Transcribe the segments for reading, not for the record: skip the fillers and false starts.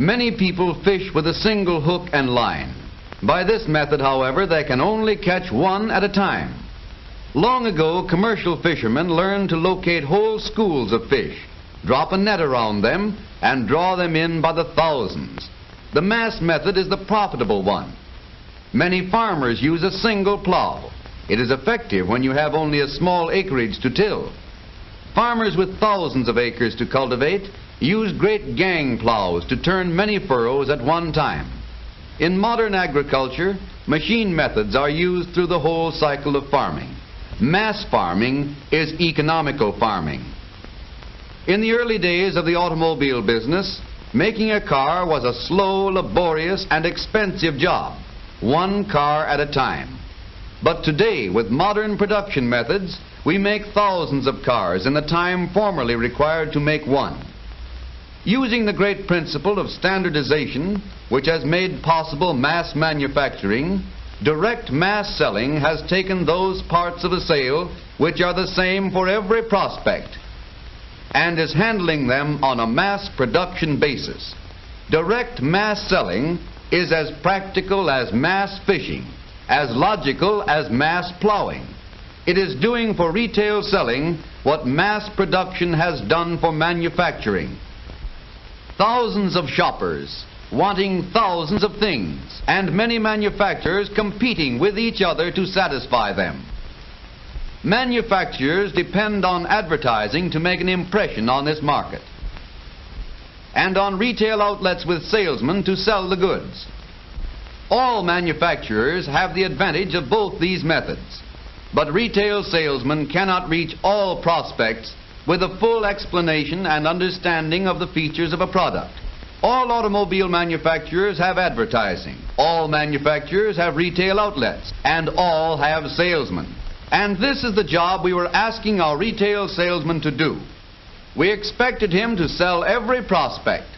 Many people fish with a single hook and line. By this method, however, they can only catch one at a time. Long ago, commercial fishermen learned to locate whole schools of fish, drop a net around them, and draw them in by the thousands. The mass method is the profitable one. Many farmers use a single plow. It is effective when you have only a small acreage to till. Farmers with thousands of acres to cultivate use great gang plows to turn many furrows at one time. In modern agriculture, machine methods are used through the whole cycle of farming. Mass farming is economical farming. In the early days of the automobile business, making a car was a slow, laborious, and expensive job, one car at a time. But today, with modern production methods, we make thousands of cars in the time formerly required to make one. Using the great principle of standardization, which has made possible mass manufacturing, direct mass selling has taken those parts of a sale which are the same for every prospect and is handling them on a mass production basis. Direct mass selling is as practical as mass fishing, as logical as mass plowing. It is doing for retail selling what mass production has done for manufacturing. Thousands of shoppers wanting thousands of things, and many manufacturers competing with each other to satisfy them. Manufacturers depend on advertising to make an impression on this market, and on retail outlets with salesmen to sell the goods. All manufacturers have the advantage of both these methods, but retail salesmen cannot reach all prospects with a full explanation and understanding of the features of a product. All automobile manufacturers have advertising, all manufacturers have retail outlets, and all have salesmen. And this is the job we were asking our retail salesman to do. We expected him to sell every prospect: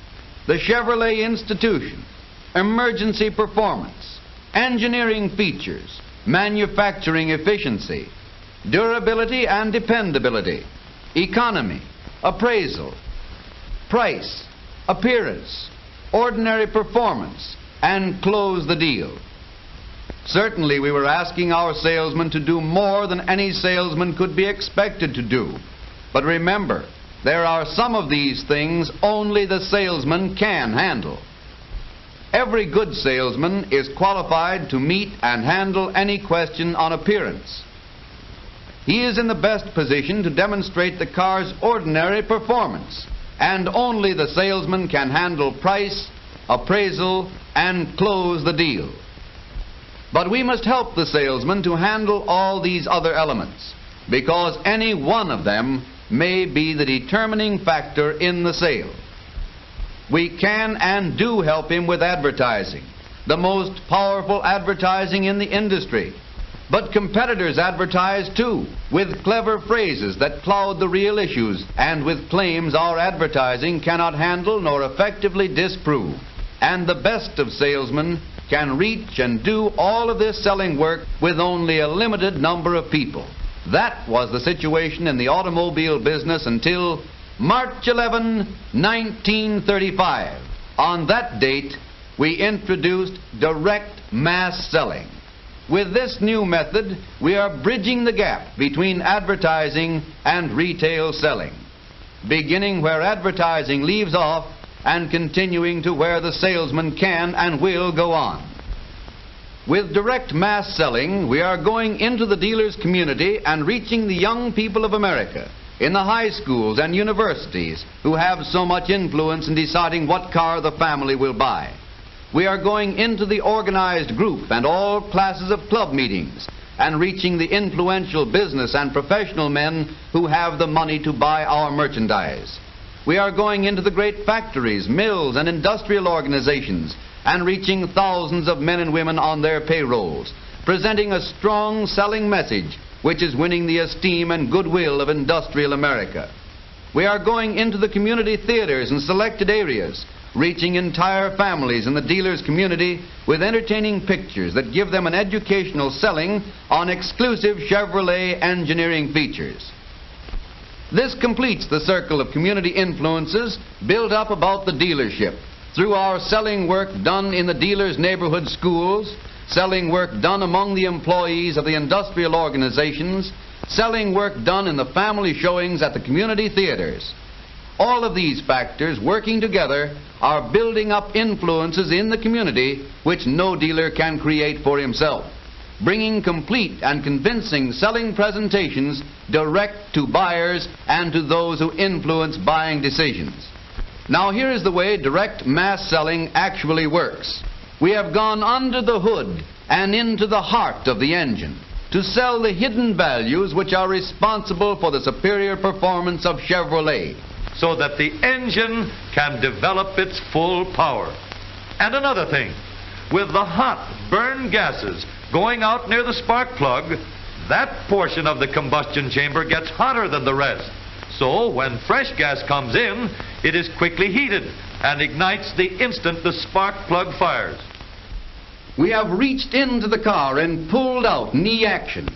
the Chevrolet institution, emergency performance, engineering features, manufacturing efficiency, durability and dependability, economy, appraisal, price, appearance, ordinary performance, and close the deal. Certainly we were asking our salesman to do more than any salesman could be expected to do. But remember, there are some of these things only the salesman can handle. Every good salesman is qualified to meet and handle any question on appearance. He is in the best position to demonstrate the car's ordinary performance, and only the salesman can handle price, appraisal, and close the deal. But we must help the salesman to handle all these other elements, because any one of them may be the determining factor in the sale. We can and do help him with advertising, the most powerful advertising in the industry. But competitors advertise too, with clever phrases that cloud the real issues, and with claims our advertising cannot handle nor effectively disprove. And the best of salesmen can reach and do all of this selling work with only a limited number of people. That was the situation in the automobile business until March 11, 1935. On that date, we introduced direct mass selling. With this new method, we are bridging the gap between advertising and retail selling, beginning where advertising leaves off and continuing to where the salesman can and will go on. With direct mass selling, we are going into the dealer's community and reaching the young people of America in the high schools and universities who have so much influence in deciding what car the family will buy. We are going into the organized group and all classes of club meetings and reaching the influential business and professional men who have the money to buy our merchandise. We are going into the great factories, mills, and industrial organizations and reaching thousands of men and women on their payrolls, presenting a strong selling message which is winning the esteem and goodwill of industrial America. We are going into the community theaters and selected areas, reaching entire families in the dealer's community with entertaining pictures that give them an educational selling on exclusive Chevrolet engineering features. This completes the circle of community influences built up about the dealership, through our selling work done in the dealers' neighborhood schools, selling work done among the employees of the industrial organizations, selling work done in the family showings at the community theaters. All of these factors working together are building up influences in the community which no dealer can create for himself, bringing complete and convincing selling presentations direct to buyers and to those who influence buying decisions. Now here is the way direct mass selling actually works. We have gone under the hood and into the heart of the engine to sell the hidden values which are responsible for the superior performance of Chevrolet, so that the engine can develop its full power. And another thing, with the hot burn gases going out near the spark plug, that portion of the combustion chamber gets hotter than the rest. So when fresh gas comes in, it is quickly heated and ignites the instant the spark plug fires. We have reached into the car and pulled out knee action,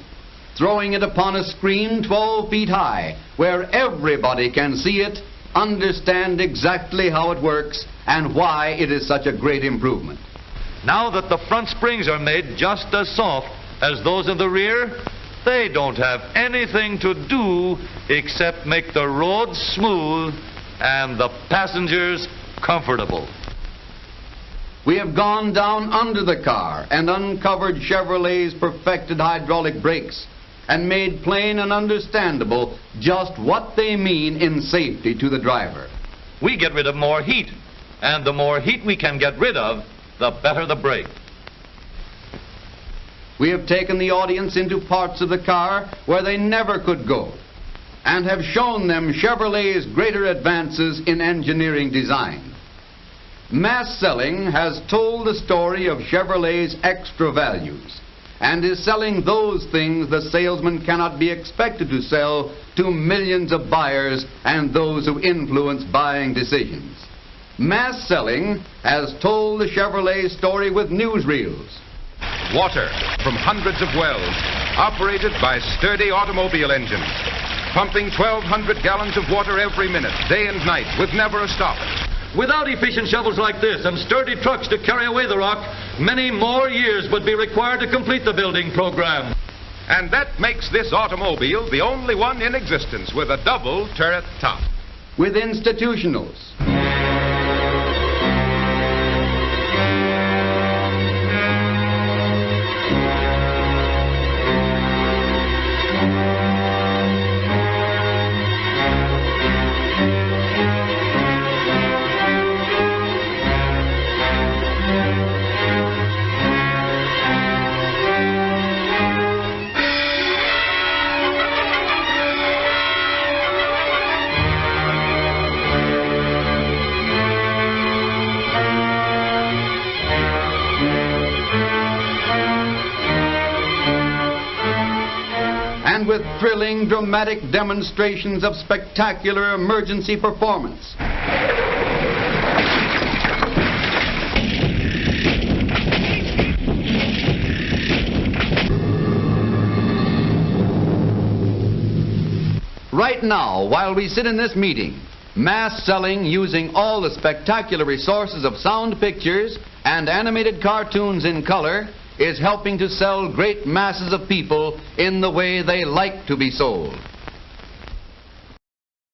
throwing it upon a screen 12 feet high, where everybody can see it, understand exactly how it works, and why it is such a great improvement. Now that the front springs are made just as soft as those in the rear, they don't have anything to do except make the roads smooth and the passengers comfortable. We have gone down under the car and uncovered Chevrolet's perfected hydraulic brakes and made plain and understandable just what they mean in safety to the driver. We get rid of more heat, and the more heat we can get rid of, the better the brake. We have taken the audience into parts of the car where they never could go and have shown them Chevrolet's greater advances in engineering design. Mass selling has told the story of Chevrolet's extra values and is selling those things the salesman cannot be expected to sell to millions of buyers and those who influence buying decisions. Mass selling has told the Chevrolet story with newsreels. Water from hundreds of wells, operated by sturdy automobile engines, pumping 1,200 gallons of water every minute, day and night, with never a stop. Without efficient shovels like this and sturdy trucks to carry away the rock, many more years would be required to complete the building program. And that makes this automobile the only one in existence with a double turret top. With institutionals. And with thrilling, dramatic demonstrations of spectacular emergency performance. Right now, while we sit in this meeting, mass selling using all the spectacular resources of sound pictures and animated cartoons in color is helping to sell great masses of people in the way they like to be sold.